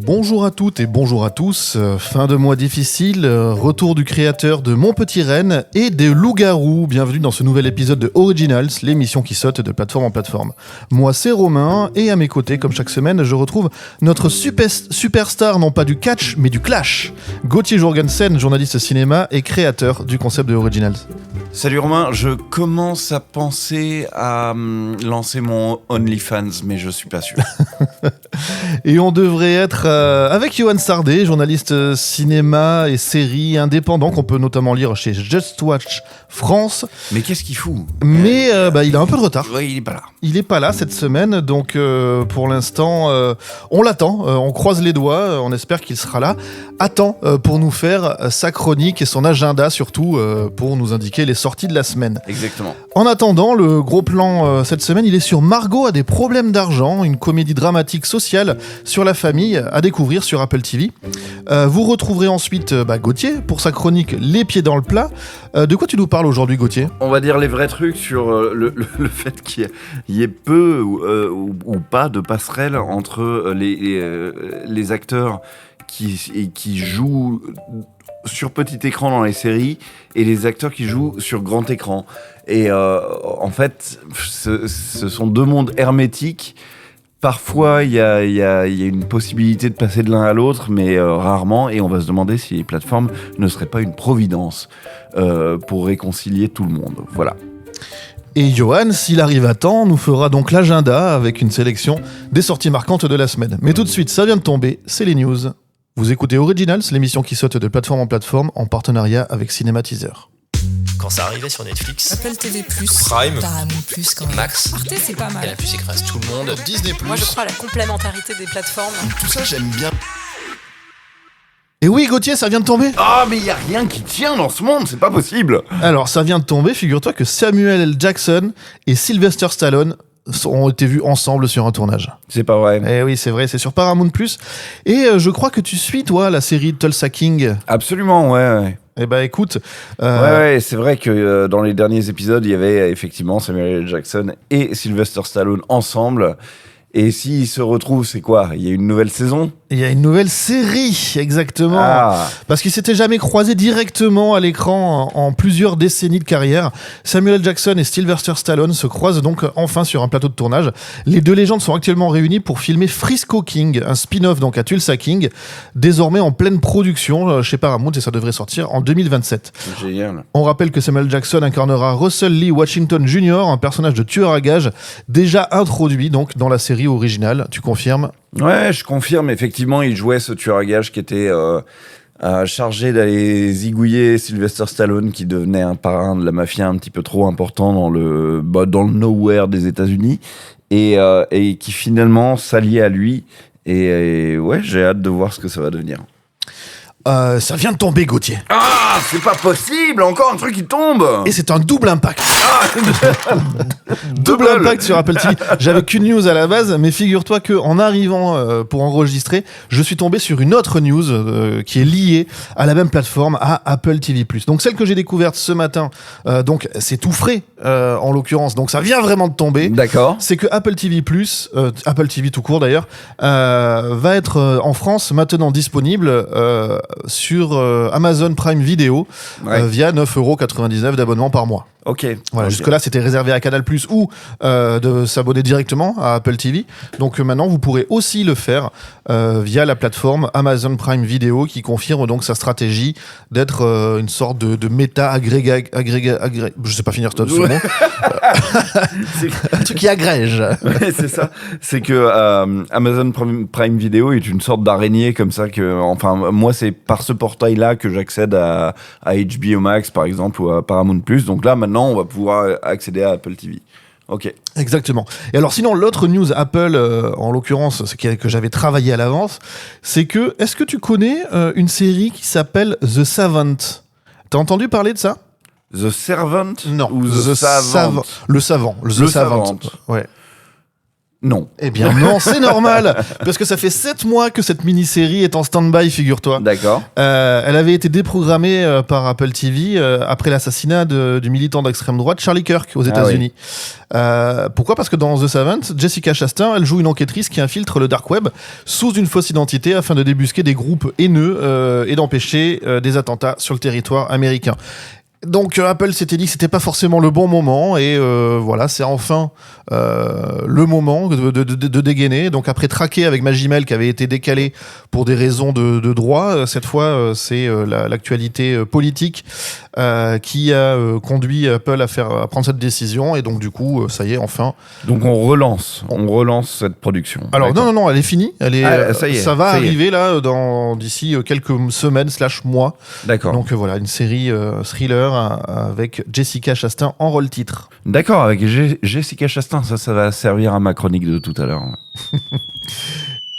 Bonjour à toutes et bonjour à tous, fin de mois difficile, retour du créateur de Mon Petit Renne et des Loups-Garous. Bienvenue dans ce nouvel épisode de Originals, l'émission qui saute de plateforme en plateforme. Moi c'est Romain et à mes côtés, comme chaque semaine, je retrouve notre superstar, non pas du catch mais du clash, Gauthier Jorgensen, journaliste cinéma et créateur du concept de Originals. Salut Romain, je commence à penser à lancer mon OnlyFans, mais je suis pas sûr. Et on devrait être avec Johan Sardet, journaliste cinéma et séries indépendant qu'on peut notamment lire chez Just Watch France. Mais qu'est-ce qu'il fout ? Mais il a un peu de retard. Oui, il est pas là. Il est pas là cette semaine, donc pour l'instant, on l'attend, on croise les doigts, on espère qu'il sera là. À temps pour nous faire sa chronique et son agenda surtout pour nous indiquer les sorties de la semaine. Exactement. En attendant, le gros plan cette semaine, il est sur Margot a des problèmes d'argent, une comédie dramatique sociale sur la famille à découvrir sur Apple TV. Vous retrouverez ensuite Gauthier pour sa chronique Les pieds dans le plat. De quoi tu nous parles aujourd'hui, Gauthier ? On va dire les vrais trucs sur le fait qu'il y ait peu ou pas de passerelle entre les acteurs qui jouent sur petit écran dans les séries et les acteurs qui jouent sur grand écran. Et en fait, ce sont deux mondes hermétiques. Parfois, il y a une possibilité de passer de l'un à l'autre, mais rarement. Et on va se demander si les plateformes ne seraient pas une providence pour réconcilier tout le monde. Voilà. Et Johan, s'il arrive à temps, nous fera donc l'agenda avec une sélection des sorties marquantes de la semaine. Mais tout de suite, ça vient de tomber, c'est les news. Vous écoutez Originals, l'émission qui saute de plateforme en plateforme en partenariat avec Cinématiseur. Quand ça arrivait sur Netflix, Apple TV+, Prime, Paramount+, quand même. Max, Arte, c'est pas mal. Canal+, écrase tout le monde, Disney+. Moi, je crois à la complémentarité des plateformes. Tout ça, j'aime bien. Et oui, Gauthier, ça vient de tomber. Ah, mais il y a rien qui tient dans ce monde, c'est pas possible. Alors, ça vient de tomber, figure-toi que Samuel L. Jackson et Sylvester Stallone ont été vus ensemble sur un tournage. C'est pas vrai. Eh oui, c'est vrai, c'est sur Paramount+. Et je crois que tu suis, toi, la série Tulsa King. Absolument, ouais. Eh ben, écoute... Ouais, c'est vrai que dans les derniers épisodes, il y avait effectivement Samuel L. Jackson et Sylvester Stallone ensemble. Et s'ils se retrouvent, c'est quoi ? Il y a une nouvelle saison ? Il y a une nouvelle série, exactement. Ah. Parce qu'ils s'étaient jamais croisés directement à l'écran en plusieurs décennies de carrière. Samuel L. Jackson et Sylvester Stallone se croisent donc enfin sur un plateau de tournage. Les deux légendes sont actuellement réunies pour filmer Frisco King, un spin-off donc à Tulsa King, désormais en pleine production chez Paramount et ça devrait sortir en 2027. C'est génial. On rappelle que Samuel Jackson incarnera Russell Lee Washington Jr., un personnage de tueur à gages déjà introduit donc dans la série originale. Tu confirmes ? Ouais, je confirme. Effectivement, il jouait ce tueur à gages qui était chargé d'aller zigouiller Sylvester Stallone, qui devenait un parrain de la mafia un petit peu trop important dans le nowhere des États-Unis, et qui finalement s'alliait à lui. Et ouais, j'ai hâte de voir ce que ça va devenir. Ça vient de tomber, Gauthier. Ah, c'est pas possible, encore un truc qui tombe. Et c'est un double impact. Double impact sur Apple TV. J'avais qu'une news à la base, mais figure-toi que en arrivant pour enregistrer, je suis tombé sur une autre news qui est liée à la même plateforme, à Apple TV+. Donc celle que j'ai découverte ce matin, donc c'est tout frais en l'occurrence, donc ça vient vraiment de tomber. D'accord. C'est que Apple TV+, Apple TV tout court d'ailleurs, va être en France maintenant disponible sur Amazon Prime Video via 9,99€ d'abonnement par mois. Ok. Voilà, okay. Jusque-là, c'était réservé à Canal+ ou de s'abonner directement à Apple TV. Donc maintenant, vous pourrez aussi le faire via la plateforme Amazon Prime Video qui confirme donc sa stratégie d'être une sorte de je sais pas finir ce mot. Un truc qui agrège. Ouais, c'est ça. C'est que Amazon Prime Video est une sorte d'araignée comme ça que, enfin, moi, c'est par ce portail-là que j'accède à HBO Max, par exemple, ou à Paramount+. Donc là, maintenant, on va pouvoir accéder à Apple TV. Ok. Exactement. Et alors sinon, l'autre news Apple, en l'occurrence, c'est que j'avais travaillé à l'avance, c'est que, est-ce que tu connais une série qui s'appelle The Savant ? T'as entendu parler de ça ? The Servant ? Non. Ou The Savant ? Le Savant. The Savant. Ouais. Non. Eh bien non, c'est normal, parce que ça fait 7 mois que cette mini-série est en stand-by, figure-toi. D'accord. Elle avait été déprogrammée par Apple TV après l'assassinat du militant d'extrême droite Charlie Kirk aux États-Unis. Pourquoi ? Parce que dans The Savant, Jessica Chastain, elle joue une enquêtrice qui infiltre le dark web sous une fausse identité afin de débusquer des groupes haineux et d'empêcher des attentats sur le territoire américain. Donc Apple s'était dit que c'était pas forcément le bon moment et voilà, c'est enfin le moment de dégainer. Donc après Traqué avec Magimel qui avait été décalé pour des raisons de droit, cette fois c'est l'actualité politique qui a conduit Apple à prendre cette décision et donc du coup ça y est enfin. Donc on relance cette production. Alors non, elle est finie. Ça va ça y est. arriver là d'ici quelques semaines / mois. D'accord. Donc voilà, une série thriller avec Jessica Chastain en rôle titre. D'accord, avec Jessica Chastain, ça va servir à ma chronique de tout à l'heure.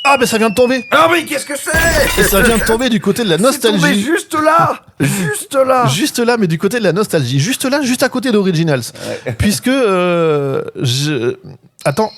Ah ben ça vient de tomber. Ah mais qu'est-ce que c'est ? Et ça vient de tomber du côté de la nostalgie. C'est tombé juste là. Juste là, mais du côté de la nostalgie. Juste là, juste à côté d'Originals. Ouais. Puisque Attends.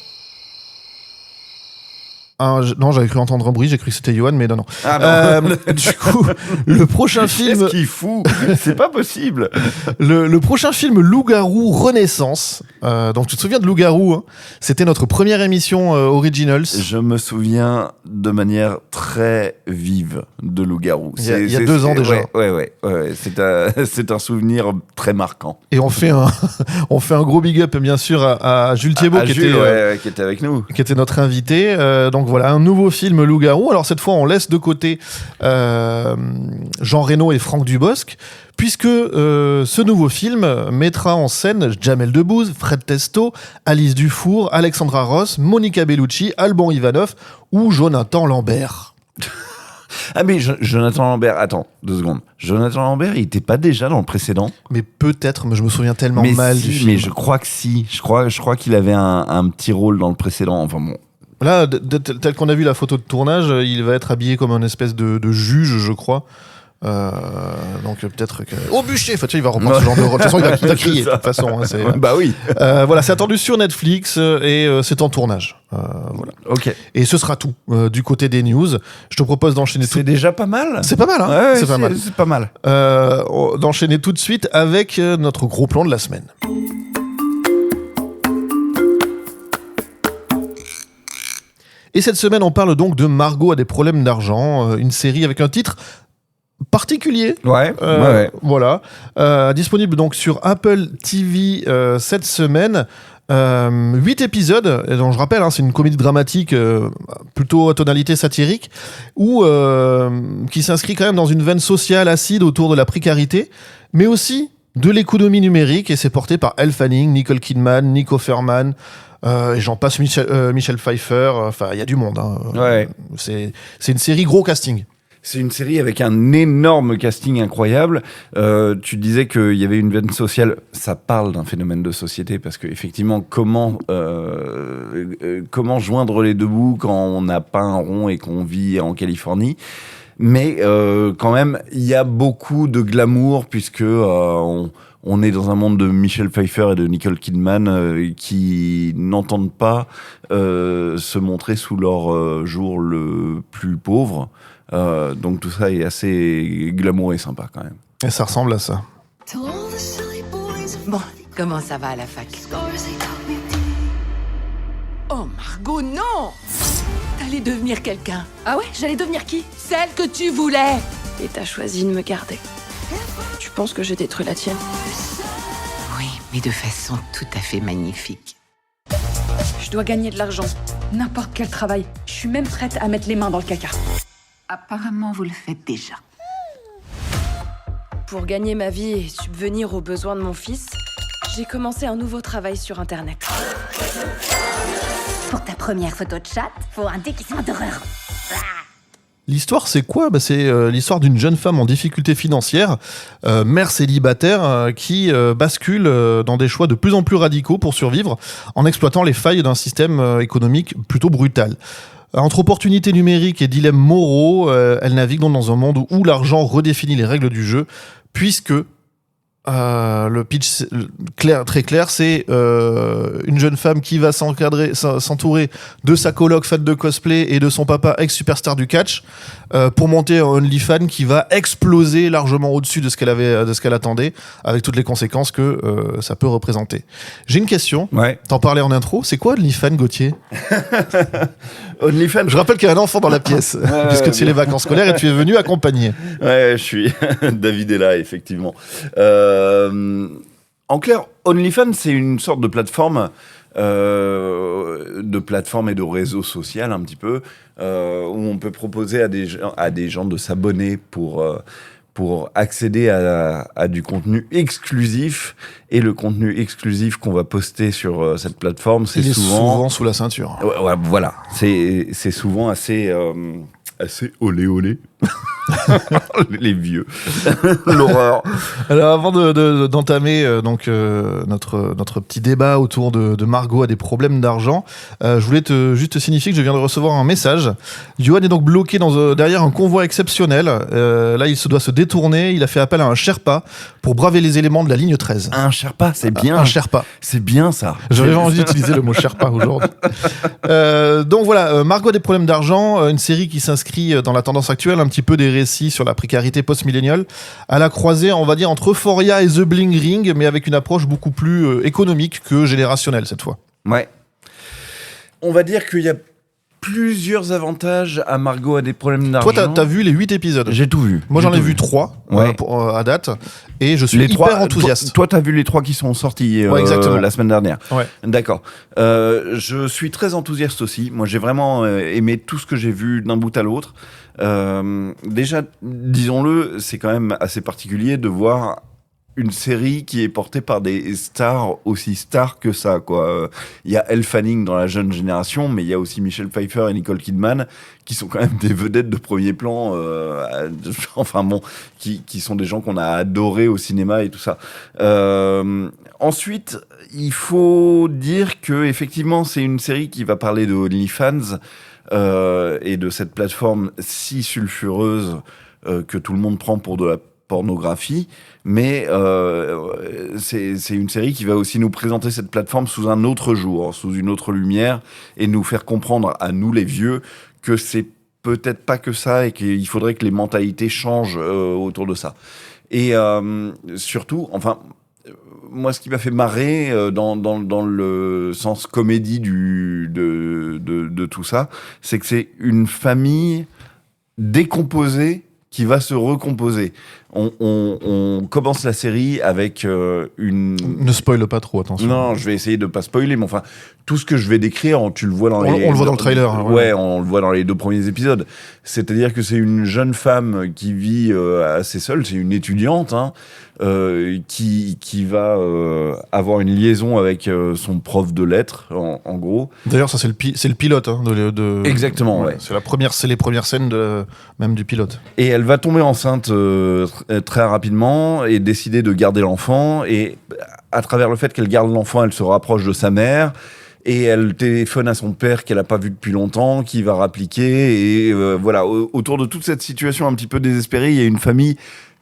Non, j'avais cru entendre un bruit, j'ai cru que c'était Johan, mais non. Ah non. Du coup, le prochain film... Qu'est-ce qu'il fout ? C'est pas possible. Le prochain film Loup-garou Renaissance. Donc tu te souviens de Loup-garou, hein ? C'était notre première émission Originals. Je me souviens de manière très vive de Loup-garou. Il y a 2 ans déjà. Ouais. C'est un souvenir très marquant. Et on fait un gros big up, bien sûr, à Jules Thiebaud, qui était avec nous. Qui était notre invité. Donc voilà, un nouveau film Loup-garou. Alors cette fois, on laisse de côté Jean Reno et Franck Dubosc, puisque ce nouveau film mettra en scène Jamel Debbouze, Fred Testo, Alice Dufour, Alexandra Ross, Monica Bellucci, Alban Ivanov ou Jonathan Lambert. Ah mais Jonathan Lambert, attends 2 secondes. Jonathan Lambert, il était pas déjà dans le précédent ? Mais peut-être, mais je me souviens tellement mal du film. Mais je crois que si. Je crois qu'il avait un petit rôle dans le précédent. Enfin bon. Là, tel qu'on a vu la photo de tournage, il va être habillé comme un espèce de juge, je crois. Donc peut-être que... Au bûcher, il va reprendre ce genre de rôle. De toute façon, il va crier. De toute façon, hein, bah oui. Voilà, c'est attendu sur Netflix et c'est en tournage. Voilà. Ok. Et ce sera tout du côté des news. Je te propose d'enchaîner. C'est déjà pas mal. C'est pas mal, hein. Ouais, c'est pas mal. C'est pas mal. D'enchaîner tout de suite avec notre gros plan de la semaine. Et cette semaine, on parle donc de Margot a des problèmes d'argent, une série avec un titre particulier. Ouais. Voilà. Disponible donc sur Apple TV cette semaine. 8 épisodes, et donc je rappelle, hein, c'est une comédie dramatique plutôt à tonalité satirique, qui s'inscrit quand même dans une veine sociale acide autour de la précarité, mais aussi de l'économie numérique, et c'est porté par Elle Fanning, Nicole Kidman, Nick Offerman, et j'en passe, Michelle Pfeiffer, enfin il y a du monde. Hein. Ouais. C'est une série gros casting. C'est une série avec un énorme casting incroyable. Tu disais qu'il y avait une veine sociale. Ça parle d'un phénomène de société parce qu'effectivement, comment joindre les deux bouts quand on n'a pas un rond et qu'on vit en Californie. Mais quand même, il y a beaucoup de glamour puisque on est dans un monde de Michelle Pfeiffer et de Nicole Kidman qui n'entendent pas se montrer sous leur jour le plus pauvre. Donc tout ça est assez glamour et sympa quand même. Et ça ressemble à ça. Bon, comment ça va à la fac ? Oh Margot, non ! T'allais devenir quelqu'un. Ah ouais, j'allais devenir qui ? Celle que tu voulais. Et t'as choisi de me garder. Tu penses que j'ai détruit la tienne ? Oui, mais de façon tout à fait magnifique. Je dois gagner de l'argent. N'importe quel travail. Je suis même prête à mettre les mains dans le caca. Apparemment, vous le faites déjà. Pour gagner ma vie et subvenir aux besoins de mon fils, j'ai commencé un nouveau travail sur Internet. Pour ta première photo de chat, faut un déguisement d'horreur. L'histoire, c'est quoi ? C'est l'histoire d'une jeune femme en difficulté financière, mère célibataire, qui bascule dans des choix de plus en plus radicaux pour survivre, en exploitant les failles d'un système économique plutôt brutal. Entre opportunités numériques et dilemmes moraux, elle navigue donc dans un monde où l'argent redéfinit les règles du jeu, puisque Le pitch très clair, c'est une jeune femme qui va s'entourer de sa coloc faite de cosplay et de son papa ex-superstar du catch pour monter un OnlyFans qui va exploser largement au-dessus de ce qu'elle attendait, avec toutes les conséquences que ça peut représenter. J'ai une question. Ouais. T'en parlais en intro. C'est quoi OnlyFans, Gauthier? OnlyFans. Je rappelle qu'il y a un enfant dans la pièce, puisque c'est les vacances scolaires et tu es venu accompagner. Ouais, je suis. David est là, effectivement. En clair, OnlyFans, c'est une sorte de plateforme et de réseau social, un petit peu, où on peut proposer à des gens de s'abonner pour accéder à du contenu exclusif. Et le contenu exclusif qu'on va poster sur cette plateforme, c'est souvent sous la ceinture. Ouais, voilà. C'est souvent assez olé olé. Les vieux. L'horreur. Alors avant d'entamer notre petit débat autour de Margot a des problèmes d'argent, je voulais juste te signifier que je viens de recevoir un message. Johan est donc bloqué derrière un convoi exceptionnel. Là, il doit se détourner. Il a fait appel à un Sherpa pour braver les éléments de la ligne 13. Un Sherpa, c'est bien. Un Sherpa. C'est bien ça. J'avais envie d'utiliser le mot Sherpa aujourd'hui. Donc voilà, Margot a des problèmes d'argent, une série qui s'inscrit dans la tendance actuelle, un petit peu des récits sur la précarité post-milléniale, à la croisée, on va dire, entre Euphoria et The Bling Ring, mais avec une approche beaucoup plus économique que générationnelle cette fois. Ouais. On va dire qu'il y a plusieurs avantages à Margot a des problèmes d'argent. Toi, t'as vu les 8 épisodes? J'ai tout vu. Moi, j'en ai vu 3 à date, et je suis hyper enthousiaste. Toi, t'as vu les 3 qui sont sortis la semaine dernière. Ouais. D'accord. Je suis très enthousiaste aussi. Moi, j'ai vraiment aimé tout ce que j'ai vu d'un bout à l'autre. Déjà, disons-le, c'est quand même assez particulier de voir une série qui est portée par des stars aussi stars que ça, quoi. Il y a Elle Fanning dans la jeune génération, mais il y a aussi Michelle Pfeiffer et Nicole Kidman qui sont quand même des vedettes de premier plan, enfin bon, qui sont des gens qu'on a adorés au cinéma et tout ça. Ensuite, il faut dire que effectivement, c'est une série qui va parler de OnlyFans et de cette plateforme si sulfureuse que tout le monde prend pour de la pornographie, mais c'est une série qui va aussi nous présenter cette plateforme sous un autre jour, sous une autre lumière, et nous faire comprendre à nous les vieux que c'est peut-être pas que ça et qu'il faudrait que les mentalités changent autour de ça. Et surtout, enfin, moi, ce qui m'a fait marrer dans le sens comédie de tout ça, c'est que c'est une famille décomposée qui va se recomposer. On commence la série avec une... Ne spoile pas trop, attention. Non, je vais essayer de pas spoiler, mais enfin, tout ce que je vais décrire, tu le vois dans les... On le voit dans le trailer. Hein, ouais, on le voit dans les 2 premiers épisodes. C'est-à-dire que c'est une jeune femme qui vit assez seule, c'est une étudiante, hein, qui va avoir une liaison avec son prof de lettres, en gros. D'ailleurs, ça c'est le pilote. Hein, Exactement, ouais. C'est les premières scènes même du pilote. Et elle va tomber enceinte très rapidement et décider de garder l'enfant. Et à travers le fait qu'elle garde l'enfant, elle se rapproche de sa mère. Et elle téléphone à son père qu'elle n'a pas vu depuis longtemps, qui va rappliquer. Et voilà, autour de toute cette situation un petit peu désespérée, il y a une famille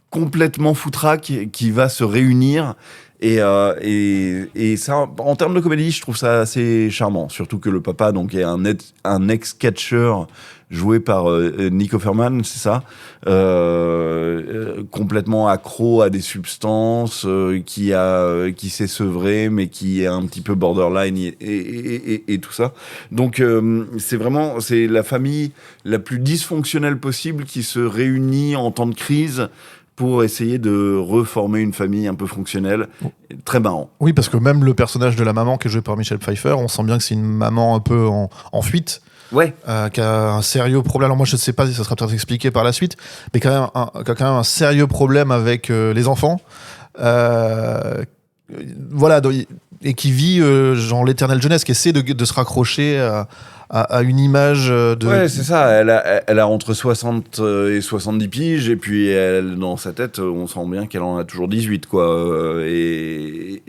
complètement foutraque qui va se réunir. Et ça, en termes de comédie, je trouve ça assez charmant. Surtout que le papa donc, est un ex-catcheur joué par Nick Offerman, c'est ça, complètement accro à des substances, qui s'est sevré, mais qui est un petit peu borderline et tout ça. Donc c'est la famille la plus dysfonctionnelle possible qui se réunit en temps de crise pour essayer de reformer une famille un peu fonctionnelle. Très marrant. Oui, parce que même le personnage de la maman qui est joué par Michelle Pfeiffer, on sent bien que c'est une maman un peu en fuite. Ouais. Qui a un sérieux problème. Alors moi, je ne sais pas si ça sera peut-être expliqué par la suite, mais qui a quand même un sérieux problème avec les enfants. Voilà, et qui vit genre l'éternelle jeunesse, qui essaie de se raccrocher à une image de... Ouais, c'est ça. Elle a entre 60 et 70 piges, et puis dans sa tête, on sent bien qu'elle en a toujours 18, quoi. Et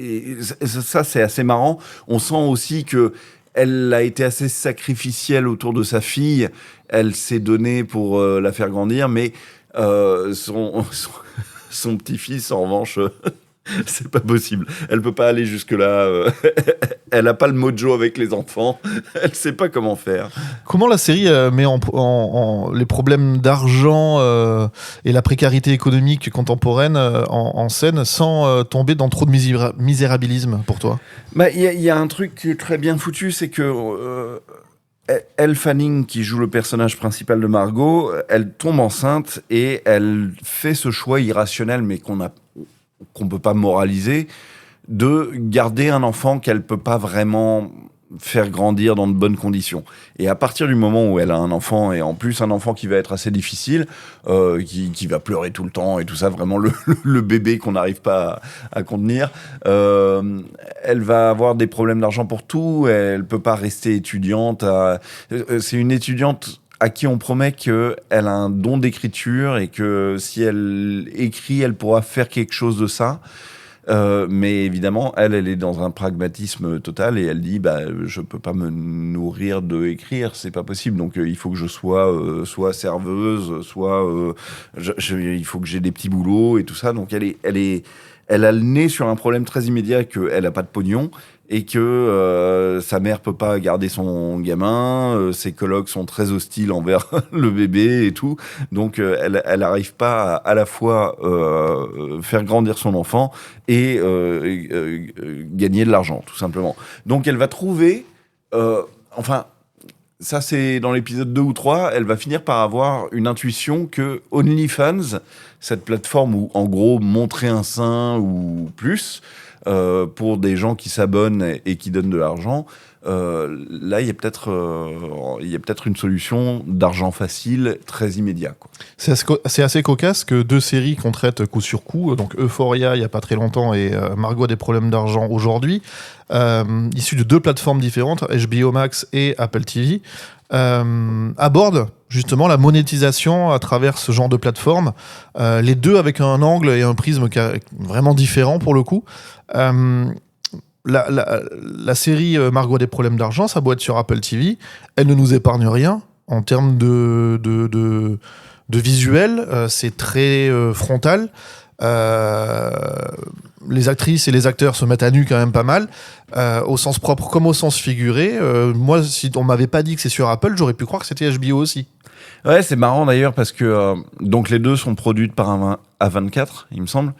ça, c'est assez marrant. On sent aussi que elle a été assez sacrificielle autour de sa fille. Elle s'est donnée pour la faire grandir, mais son petit-fils, en revanche... C'est pas possible. Elle peut pas aller jusque-là. Elle a pas le mojo avec les enfants. Elle sait pas comment faire. Comment la série met en les problèmes d'argent et la précarité économique contemporaine en scène sans tomber dans trop de misérabilisme pour toi? Bah, il y a un truc qui est très bien foutu, c'est que Elle Fanning, qui joue le personnage principal de Margot, elle tombe enceinte et elle fait ce choix irrationnel, mais qu'on peut pas moraliser, de garder un enfant qu'elle peut pas vraiment faire grandir dans de bonnes conditions. Et à partir du moment où elle a un enfant, et en plus un enfant qui va être assez difficile, qui va pleurer tout le temps et tout ça, vraiment le bébé qu'on n'arrive pas à contenir, elle va avoir des problèmes d'argent pour tout, elle peut pas rester étudiante. C'est une étudiante à qui on promet qu'elle a un don d'écriture et que si elle écrit, elle pourra faire quelque chose de ça. Mais évidemment, elle est dans un pragmatisme total et elle dit je peux pas me nourrir de écrire, c'est pas possible. Donc il faut que je sois serveuse, il faut que j'ai des petits boulots et tout ça. Donc elle a le nez sur un problème très immédiat, qu'elle a pas de pognon et que sa mère peut pas garder son gamin, ses colocs sont très hostiles envers le bébé et tout, donc elle arrive pas à la fois faire grandir son enfant et gagner de l'argent, tout simplement. Donc elle va trouver, ça c'est dans l'épisode 2 ou 3, elle va finir par avoir une intuition que OnlyFans, cette plateforme où en gros montrer un sein ou plus, pour des gens qui s'abonnent et qui donnent de l'argent, là il y a peut-être une solution d'argent facile très immédiat, quoi. C'est assez cocasse que deux séries qu'on traite coup sur coup, donc Euphoria il y a pas très longtemps et Margot a des problèmes d'argent aujourd'hui, issues de deux plateformes différentes, HBO Max et Apple TV, abordent justement la monétisation à travers ce genre de plateforme, les deux avec un angle et un prisme vraiment différent pour le coup. La série Margot a des problèmes d'argent, ça doit être sur Apple TV, elle ne nous épargne rien en termes de visuel, c'est très frontal. Les actrices et les acteurs se mettent à nu quand même pas mal, au sens propre comme au sens figuré. Moi, si on m'avait pas dit que c'est sur Apple, j'aurais pu croire que c'était HBO aussi. Ouais, c'est marrant d'ailleurs parce que donc les deux sont produites par A24, il me semble.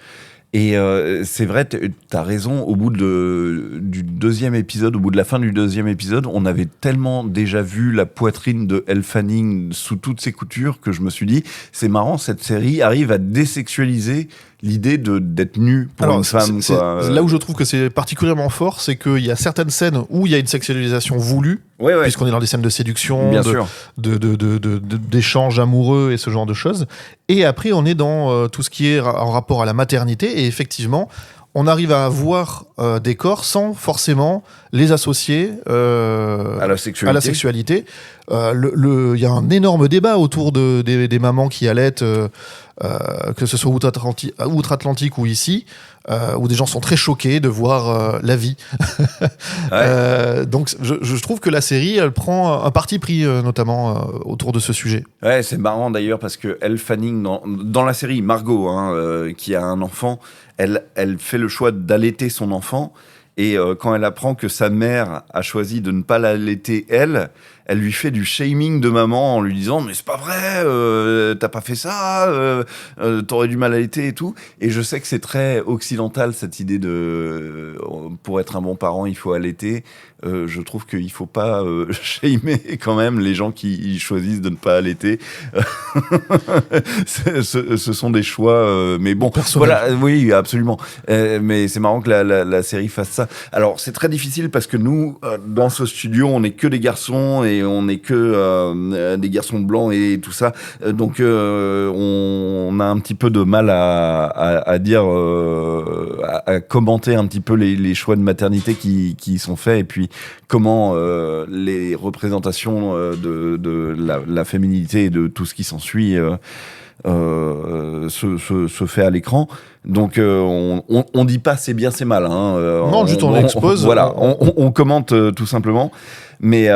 Et c'est vrai, t'as raison, au bout du deuxième épisode, au bout de la fin du deuxième épisode, on avait tellement déjà vu la poitrine de Elle Fanning sous toutes ses coutures que je me suis dit, c'est marrant, cette série arrive à désexualiser l'idée d'être nue pour une femme. Là où je trouve que c'est particulièrement fort, c'est qu'il y a certaines scènes où il y a une sexualisation voulue, puisqu'on est dans des scènes de séduction, d'échanges amoureux et ce genre de choses. Et après, on est dans tout ce qui est en rapport à la maternité. Et effectivement, on arrive à avoir des corps sans forcément les associer à la sexualité. Il y a un énorme débat autour des mamans qui allaitent, que ce soit outre-Atlantique ou ici, où des gens sont très choqués de voir la vie. Donc je trouve que la série, elle prend un parti pris notamment autour de ce sujet. Ouais, c'est marrant d'ailleurs parce que Elle Fanning, dans la série, Margot, qui a un enfant, elle fait le choix d'allaiter son enfant. Et quand elle apprend que sa mère a choisi de ne pas l'allaiter, elle lui fait du shaming de maman en lui disant « Mais c'est pas vrai, t'as pas fait ça, t'aurais du mal à allaiter et tout. » Et je sais que c'est très occidental cette idée de pour être un bon parent, il faut allaiter. Je trouve qu'il faut pas shamer quand même les gens qui choisissent de ne pas allaiter. Ce sont des choix, mais bon, personnel. Voilà, oui, absolument. Mais c'est marrant que la série fasse ça. Alors c'est très difficile parce que nous, dans ce studio, on n'est que des garçons et on n'est que des garçons blancs et tout ça. Donc on a un petit peu de mal à dire, à commenter un petit peu les choix de maternité qui sont faits et puis comment les représentations de la féminité et de tout ce qui s'ensuit se fait à l'écran. Donc on dit pas c'est bien c'est mal, hein. Non, juste on expose. Voilà, on commente tout simplement. Mais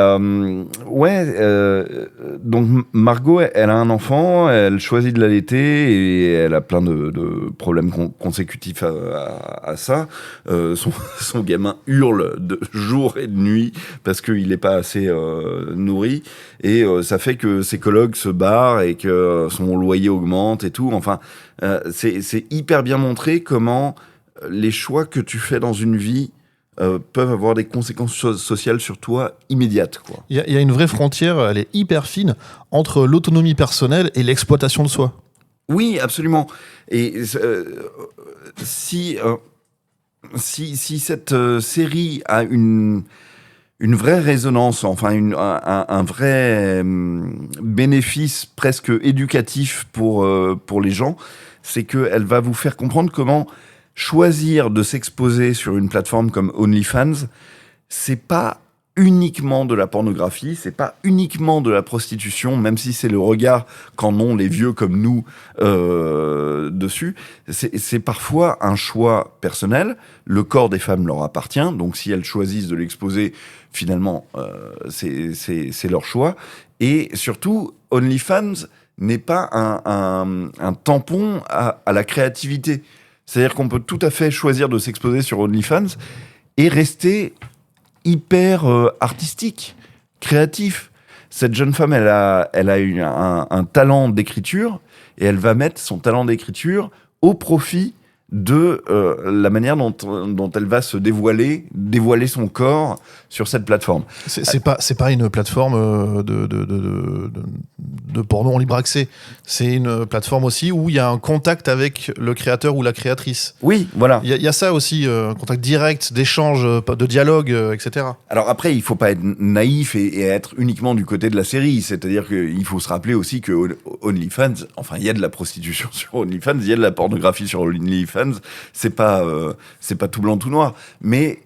donc Margot, elle a un enfant, elle choisit de l'allaiter et elle a plein de problèmes consécutifs à ça. Son gamin hurle de jour et de nuit parce qu'il n'est pas assez nourri et ça fait que ses colocs se barrent et que son loyer augmente et tout. Enfin, c'est hyper bien montré comment les choix que tu fais dans une vie peuvent avoir des conséquences sociales sur toi immédiates, quoi. Il y a une vraie frontière, elle est hyper fine, entre l'autonomie personnelle et l'exploitation de soi. Oui, absolument. Et si cette série a une vraie résonance, enfin un vrai bénéfice presque éducatif pour les gens, c'est qu'elle va vous faire comprendre comment choisir de s'exposer sur une plateforme comme OnlyFans, c'est pas uniquement de la pornographie, c'est pas uniquement de la prostitution, même si c'est le regard qu'en ont les vieux comme nous dessus. C'est parfois un choix personnel. Le corps des femmes leur appartient, donc si elles choisissent de l'exposer, finalement, c'est leur choix. Et surtout, OnlyFans n'est pas un tampon à la créativité. C'est-à-dire qu'on peut tout à fait choisir de s'exposer sur OnlyFans et rester hyper artistique, créatif. Cette jeune femme, elle a eu un talent d'écriture et elle va mettre son talent d'écriture au profit de la manière dont elle va se dévoiler son corps sur cette plateforme. C'est pas une plateforme de porno en libre accès. C'est une plateforme aussi où il y a un contact avec le créateur ou la créatrice. Oui, voilà. Il y a ça aussi, un contact direct, d'échange, de dialogue, etc. Alors après, il faut pas être naïf et être uniquement du côté de la série. C'est-à-dire qu'il faut se rappeler aussi que OnlyFans, enfin, il y a de la prostitution sur OnlyFans, il y a de la pornographie sur OnlyFans. C'est pas tout blanc tout noir, mais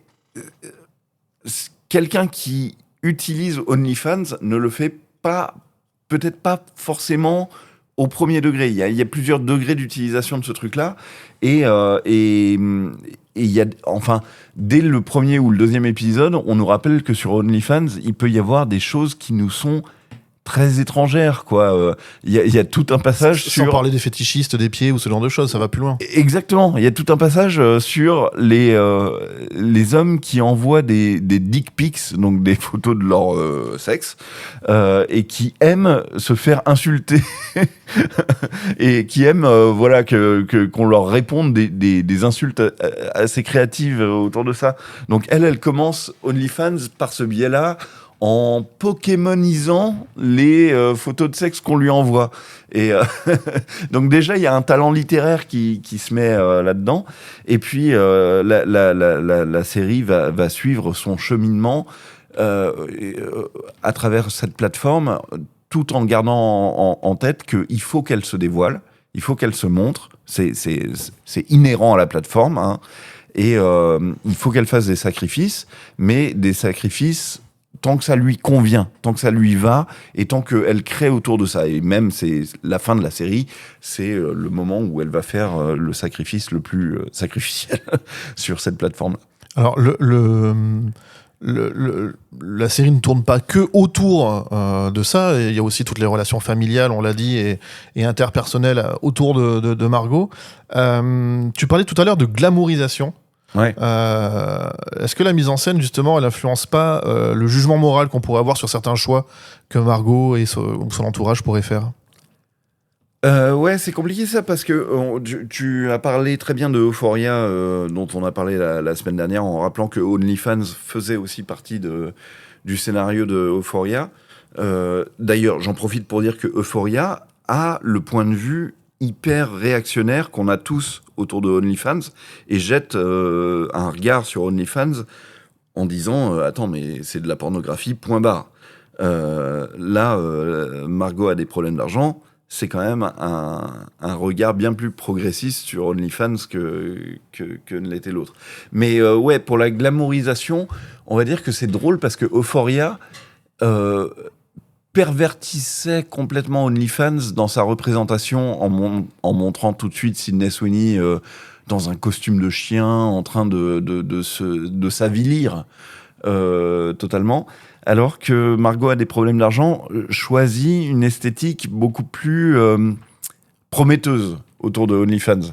quelqu'un qui utilise OnlyFans ne le fait pas, peut-être pas forcément au premier degré. Il y a plusieurs degrés d'utilisation de ce truc-là, et il y a, enfin, dès le premier ou le deuxième épisode, on nous rappelle que sur OnlyFans, il peut y avoir des choses qui nous sont très étrangères, quoi. Il y a tout un passage Sans sur... parler des fétichistes, des pieds ou ce genre de choses, ça va plus loin. Exactement. Il y a tout un passage sur les hommes qui envoient des dick pics, donc des photos de leur sexe, et qui aiment se faire insulter et qui aiment voilà qu'on leur réponde des insultes assez créatives autour de ça. Donc elle commence OnlyFans par ce biais-là, en pokémonisant les photos de sexe qu'on lui envoie. Et donc déjà, il y a un talent littéraire qui se met là-dedans. Et puis, la série va suivre son cheminement à travers cette plateforme, tout en gardant en tête qu'il faut qu'elle se dévoile, il faut qu'elle se montre. C'est inhérent à la plateforme, hein. Et il faut qu'elle fasse des sacrifices, mais des sacrifices tant que ça lui convient, tant que ça lui va, et tant qu'elle crée autour de ça. Et même, c'est la fin de la série, c'est le moment où elle va faire le sacrifice le plus sacrificiel sur cette plateforme-là. Alors, la série ne tourne pas que autour de ça. Il y a aussi toutes les relations familiales, on l'a dit, et interpersonnelles autour de Margot. Tu parlais tout à l'heure de glamourisation. Ouais. Est-ce que la mise en scène, justement, elle n'influence pas le jugement moral qu'on pourrait avoir sur certains choix que Margot et son entourage pourraient faire ? Ouais, c'est compliqué ça, parce que tu as parlé très bien de Euphoria, dont on a parlé la semaine dernière, en rappelant que OnlyFans faisait aussi partie du scénario de Euphoria. D'ailleurs, j'en profite pour dire que Euphoria a le point de vue hyper réactionnaire qu'on a tous autour de OnlyFans, et jette un regard sur OnlyFans en disant attends, mais c'est de la pornographie, point barre. Là, Margot a des problèmes d'argent, c'est quand même un regard bien plus progressiste sur OnlyFans que ne l'était l'autre. Mais ouais, pour la glamourisation, on va dire que c'est drôle parce que Euphoria pervertissait complètement OnlyFans dans sa représentation en montrant tout de suite Sydney Sweeney dans un costume de chien en train de s'avilir. totalement. Alors que Margot a des problèmes d'argent, choisit une esthétique beaucoup plus prometteuse autour de OnlyFans.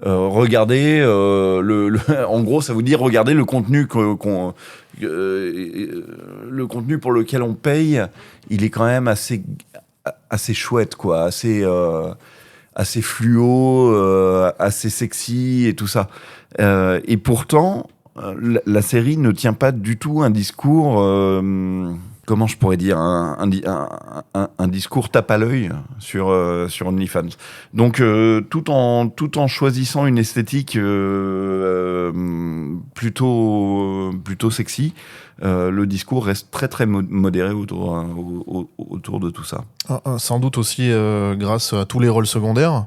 Regardez, en gros, ça vous dit regardez le contenu le contenu pour lequel on paye, il est quand même assez chouette, quoi, assez fluo, assez sexy et tout ça. Et pourtant, la série ne tient pas du tout un discours, comment je pourrais dire, un discours tape à l'œil sur OnlyFans. Donc, tout en choisissant une esthétique plutôt sexy, le discours reste très très modéré autour de tout ça. Sans doute aussi grâce à tous les rôles secondaires.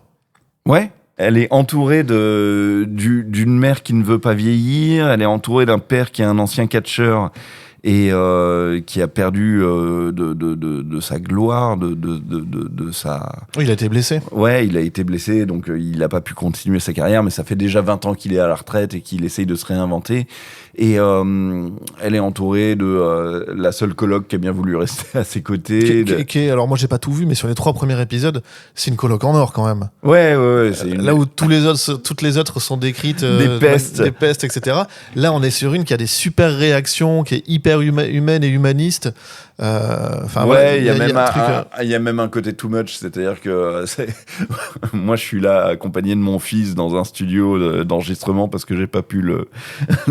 Ouais. Elle est entourée d'une mère qui ne veut pas vieillir. Elle est entourée d'un père qui est un ancien catcheur et qui a perdu de sa gloire, de sa... Oui, il a été blessé. Ouais, il a été blessé, donc il n'a pas pu continuer sa carrière, mais ça fait déjà 20 ans qu'il est à la retraite et qu'il essaye de se réinventer. Et elle est entourée de la seule coloc qui a bien voulu rester à ses côtés. Alors moi, j'ai pas tout vu, mais sur les 3 premiers épisodes, c'est une coloc en or quand même. Ouais. Là où toutes les autres sont décrites des pestes, etc. Là, on est sur une qui a des super réactions, qui est hyper humaine et humaniste. Il y a même un côté too much, c'est-à-dire que moi je suis là accompagné de mon fils dans un studio d'enregistrement parce que j'ai pas pu le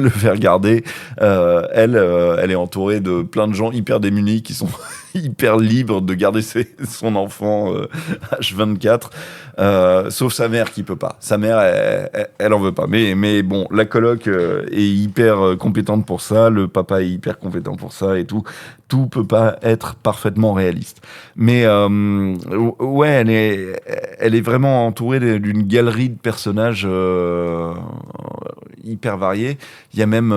faire garder. Elle est entourée de plein de gens hyper démunis qui sont hyper libres de garder son enfant H24, sauf sa mère qui peut pas. Sa mère, elle en veut pas. Mais bon, la coloc est hyper compétente pour ça, le papa est hyper compétent pour ça et tout. Tout peut pas être parfaitement réaliste. Mais ouais, elle est vraiment entourée d'une galerie de personnages hyper variés. Il y a même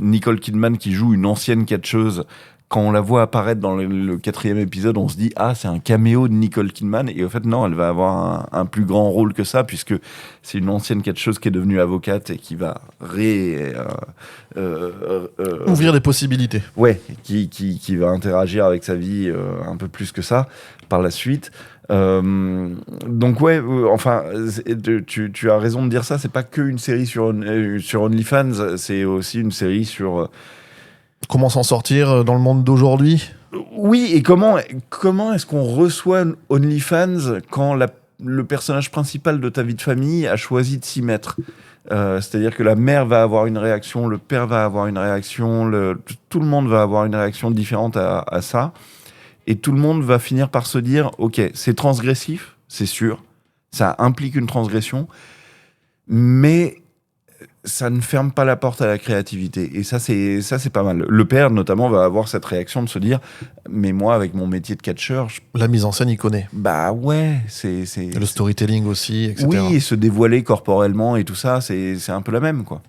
Nicole Kidman qui joue une ancienne catcheuse. Quand on la voit apparaître dans le 4e épisode, on se dit « Ah, c'est un caméo de Nicole Kidman ». Et au fait, non, elle va avoir un plus grand rôle que ça, puisque c'est une ancienne catcheuse qui est devenue avocate et qui va ouvrir des possibilités. Ouais, qui va interagir avec sa vie un peu plus que ça par la suite. Donc ouais, enfin, tu as raison de dire ça. C'est pas que une série sur OnlyFans, c'est aussi une série sur comment s'en sortir dans le monde d'aujourd'hui. Oui, et comment est-ce qu'on reçoit OnlyFans quand le personnage principal de ta vie de famille a choisi de s'y mettre. C'est-à-dire que la mère va avoir une réaction, le père va avoir une réaction, tout le monde va avoir une réaction différente à ça. Et tout le monde va finir par se dire, ok, c'est transgressif, c'est sûr, ça implique une transgression, mais ça ne ferme pas la porte à la créativité. Et ça, c'est pas mal. Le père, notamment, va avoir cette réaction de se dire, mais moi, avec mon métier de catcheur... La mise en scène, il connaît. Bah ouais, c'est... Le storytelling aussi, etc. Oui, et se dévoiler corporellement et tout ça, c'est un peu la même, quoi.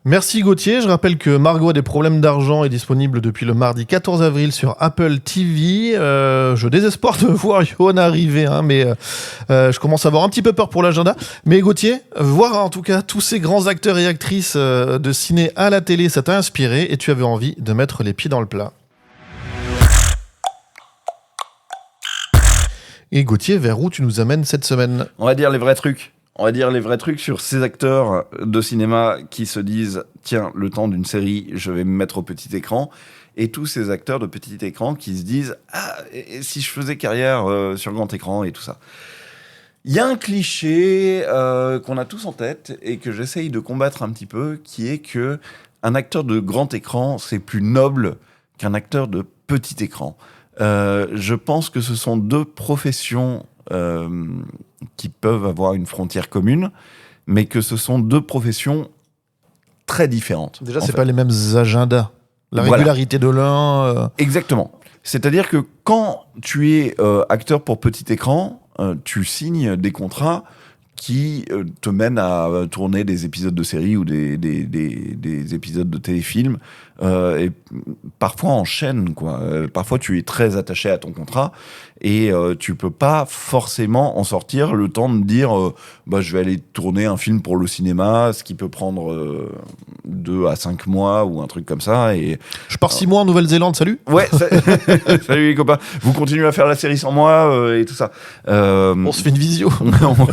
Merci Gauthier. Je rappelle que Margot a des problèmes d'argent est disponible depuis le mardi 14 avril sur Apple TV. Je désespère de voir Johan arriver, hein, mais je commence à avoir un petit peu peur pour l'agenda. Mais Gauthier, voir en tout cas tous ces grands acteurs et actrices de ciné à la télé, ça t'a inspiré et tu avais envie de mettre les pieds dans le plat. Et Gauthier, vers où tu nous amènes cette semaine ? On va dire les vrais trucs. On va dire les vrais trucs sur ces acteurs de cinéma qui se disent « Tiens, le temps d'une série, je vais me mettre au petit écran ». Et tous ces acteurs de petit écran qui se disent « Ah, et si je faisais carrière sur grand écran » et tout ça. Il y a un cliché qu'on a tous en tête et que j'essaye de combattre un petit peu, qui est que un acteur de grand écran, c'est plus noble qu'un acteur de petit écran. Je pense que ce sont deux professions qui peuvent avoir une frontière commune, mais que ce sont deux professions très différentes. Déjà, c'est pas les mêmes agendas. La régularité de l'un... Exactement. C'est-à-dire que quand tu es acteur pour petit écran, tu signes des contrats qui te mènent à tourner des épisodes de série ou des épisodes de téléfilm, et parfois en chaîne, quoi. Parfois, tu es très attaché à ton contrat et tu peux pas forcément en sortir le temps de dire je vais aller tourner un film pour le cinéma, ce qui peut prendre 2 à 5 mois ou un truc comme ça. Et Je pars 6 mois en Nouvelle-Zélande, salut. ouais, salut les copains. Vous continuez à faire la série sans moi et tout ça. On se fait une visio.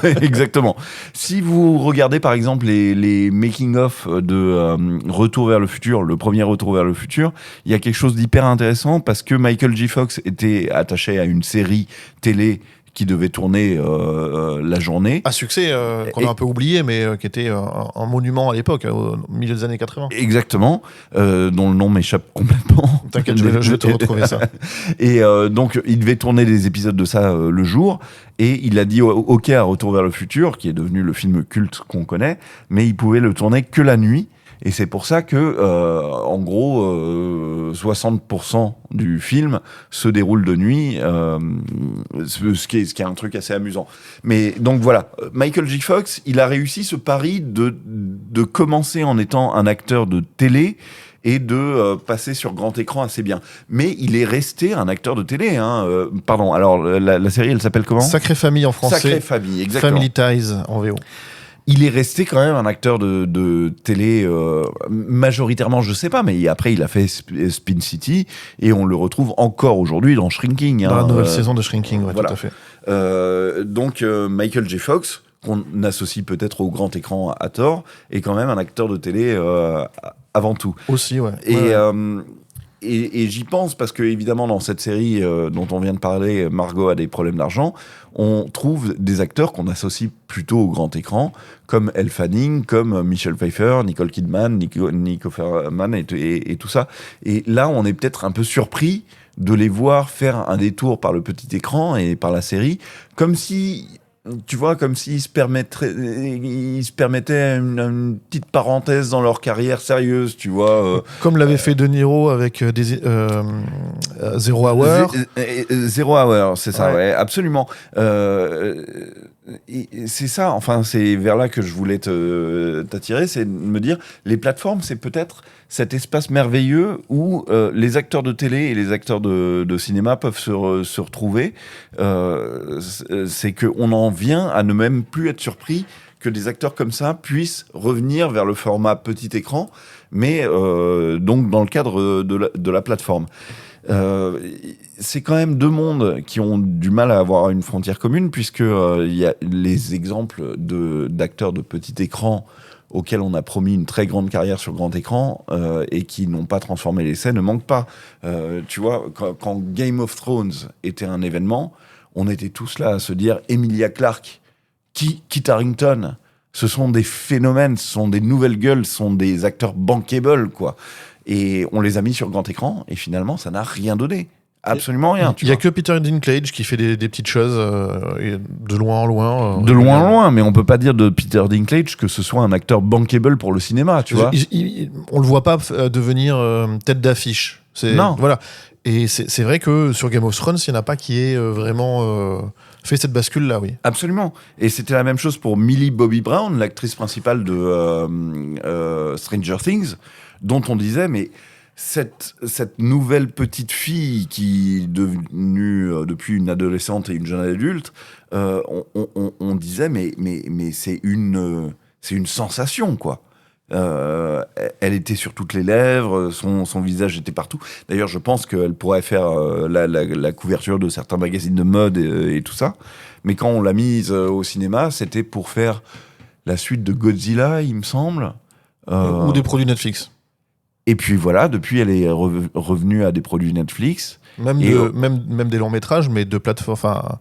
Ouais, exactement. Si vous regardez par exemple les making-of de Retour vers le futur, le premier Retour vers le futur, il y a quelque chose d'hyper intéressant parce que Michael J. Fox était attaché à une série télé qui devait tourner la journée. À succès, qu'on a un peu oublié, mais qui était un monument à l'époque, au milieu des années 80. Exactement, dont le nom m'échappe complètement. T'inquiète, je vais te retrouver ça. Et donc, il devait tourner des épisodes de ça le jour, et il a dit OK à Retour vers le futur, qui est devenu le film culte qu'on connaît, mais il pouvait le tourner que la nuit. Et c'est pour ça que, en gros, 60% du film se déroule de nuit, ce qui est un truc assez amusant. Mais donc voilà, Michael J. Fox, il a réussi ce pari de commencer en étant un acteur de télé et de passer sur grand écran assez bien. Mais il est resté un acteur de télé. Pardon, alors la série, elle s'appelle comment ? Sacrée Famille en français. Sacrée Famille, exactement. Family Ties en VO. Il est resté quand même un acteur de télé majoritairement, je sais pas, mais après il a fait Spin City et on le retrouve encore aujourd'hui dans Shrinking. Dans la nouvelle saison de Shrinking, ouais, voilà. tout à fait. Donc Michael J. Fox, qu'on associe peut-être au grand écran à tort, est quand même un acteur de télé avant tout. Aussi, ouais. Et, ouais. Et j'y pense parce que, évidemment, dans cette série dont on vient de parler, Margot a des problèmes d'argent, on trouve des acteurs qu'on associe plutôt au grand écran, comme Elle Fanning, comme Michelle Pfeiffer, Nicole Kidman, Nico Offerman et tout ça. Et là, on est peut-être un peu surpris de les voir faire un détour par le petit écran et par la série, comme si... Tu vois, comme s'ils se permettaient une petite parenthèse dans leur carrière sérieuse, tu vois. Comme l'avait fait De Niro avec Zero Hour. Zero Hour, c'est ça, Ouais. ouais, absolument. Et c'est ça, enfin, c'est vers là que je voulais t'attirer, c'est de me dire, les plateformes, c'est peut-être cet espace merveilleux où les acteurs de télé et les acteurs de cinéma peuvent se retrouver. C'est qu'on en vient à ne même plus être surpris que des acteurs comme ça puissent revenir vers le format petit écran, mais donc dans le cadre de la plateforme. C'est quand même deux mondes qui ont du mal à avoir une frontière commune, puisque il y a les exemples d'acteurs de petit écran auxquels on a promis une très grande carrière sur grand écran et qui n'ont pas transformé l'essai ne manquent pas. Tu vois, quand Game of Thrones était un événement, on était tous là à se dire Emilia Clarke, Kit Harington, ce sont des phénomènes, ce sont des nouvelles gueules, ce sont des acteurs bankable, quoi. Et on les a mis sur grand écran et finalement, ça n'a rien donné. Absolument rien. Il n'y a que Peter Dinklage qui fait des petites choses et de loin en loin. De loin en loin, mais on peut pas dire de Peter Dinklage que ce soit un acteur bankable pour le cinéma, tu vois. On le voit pas devenir tête d'affiche. Non. Voilà. Et c'est vrai que sur Game of Thrones, il n'y en a pas qui ait vraiment fait cette bascule-là, oui. Absolument. Et c'était la même chose pour Millie Bobby Brown, l'actrice principale de Stranger Things, dont on disait, mais cette nouvelle petite fille qui est devenue depuis une adolescente et une jeune adulte, on disait, mais c'est une sensation, quoi. Elle était sur toutes les lèvres, son visage était partout. D'ailleurs, je pense qu'elle pourrait faire la couverture de certains magazines de mode et tout ça. Mais quand on l'a mise au cinéma, c'était pour faire la suite de Godzilla, il me semble. Ou des produits Netflix. Et puis voilà, depuis, elle est revenue à des produits Netflix. Même des longs métrages, mais de plateformes... Enfin,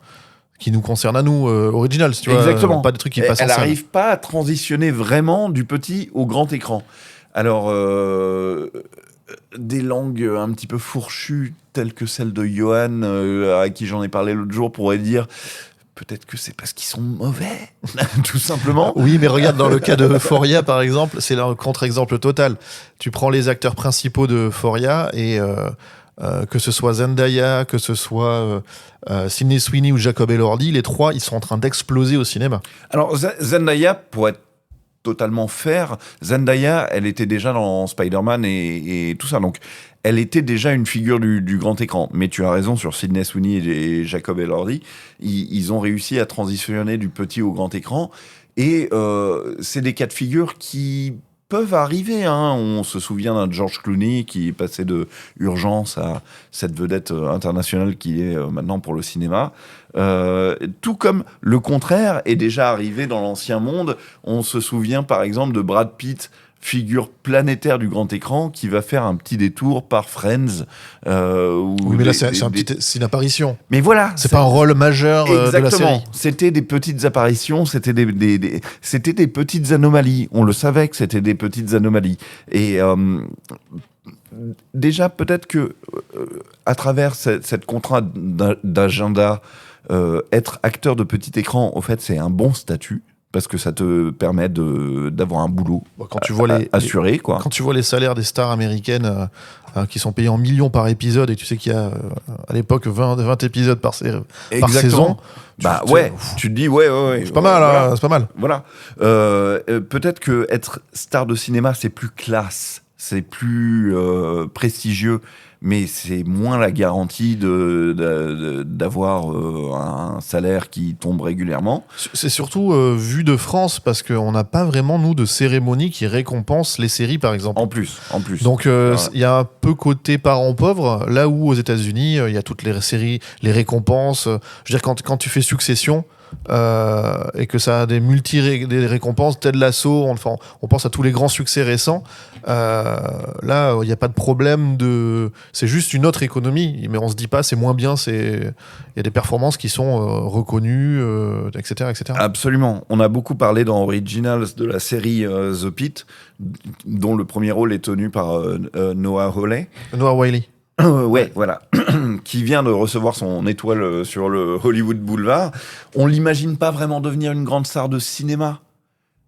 qui nous concernent à nous, originals, tu vois. Exactement. Pas des trucs qui passent en Elle salle. n'arrive pas à transitionner vraiment du petit au grand écran. Alors, des langues un petit peu fourchues, telles que celle de Johan, à qui j'en ai parlé l'autre jour, pourraient dire... Peut-être que c'est parce qu'ils sont mauvais, tout simplement. Oui, mais regarde, dans le cas de Euphoria, par exemple, c'est un contre-exemple total. Tu prends les acteurs principaux de Euphoria et que ce soit Zendaya, que ce soit Sydney Sweeney ou Jacob Elordi, les trois, ils sont en train d'exploser au cinéma. Alors, Zendaya, pour être totalement fair, Zendaya, elle était déjà dans Spider-Man et tout ça, donc elle était déjà une figure du grand écran. Mais tu as raison, sur Sydney Sweeney et Jacob Elordi, ils ont réussi à transitionner du petit au grand écran, et c'est des cas de figure qui peuvent arriver. On se souvient d'un George Clooney qui est passé de Urgence à cette vedette internationale qui est maintenant pour le cinéma. Tout comme le contraire est déjà arrivé dans l'ancien monde. On se souvient par exemple de Brad Pitt, figure planétaire du grand écran, qui va faire un petit détour par Friends. Oui, mais là, c'est une apparition. Mais voilà. C'est pas un rôle majeur de la série. Exactement. C'était des petites apparitions, c'était c'était des petites anomalies. On le savait que c'était des petites anomalies. Et déjà, peut-être que à travers cette contrainte d'agenda, être acteur de petit écran, au fait, c'est un bon statut. Parce que ça te permet d'avoir un boulot quand tu vois assuré. Quoi. Quand tu vois les salaires des stars américaines qui sont payés en millions par épisode, et tu sais qu'il y a à l'époque 20 épisodes par saison, tu te dis ouais. C'est pas mal, voilà. C'est pas mal. Voilà. Peut-être que être star de cinéma, c'est plus classe, c'est plus prestigieux. Mais c'est moins la garantie d'avoir un salaire qui tombe régulièrement. C'est surtout vu de France, parce qu'on n'a pas vraiment, nous, de cérémonie qui récompense les séries, par exemple. En plus. Donc, il y a un peu côté parents pauvres, là où aux États-Unis, il y a toutes les séries, les récompenses. Je veux dire, quand tu fais Succession, et que ça a des récompenses, Ted Lasso, on pense à tous les grands succès récents. Là, il n'y a pas de problème c'est juste une autre économie, mais on se dit pas c'est moins bien. Il y a des performances qui sont reconnues, etc., etc. Absolument. On a beaucoup parlé dans Originals de la série The Pitt, dont le premier rôle est tenu par Noah Wiley. Ouais, voilà, qui vient de recevoir son étoile sur le Hollywood Boulevard. On l'imagine pas vraiment devenir une grande star de cinéma,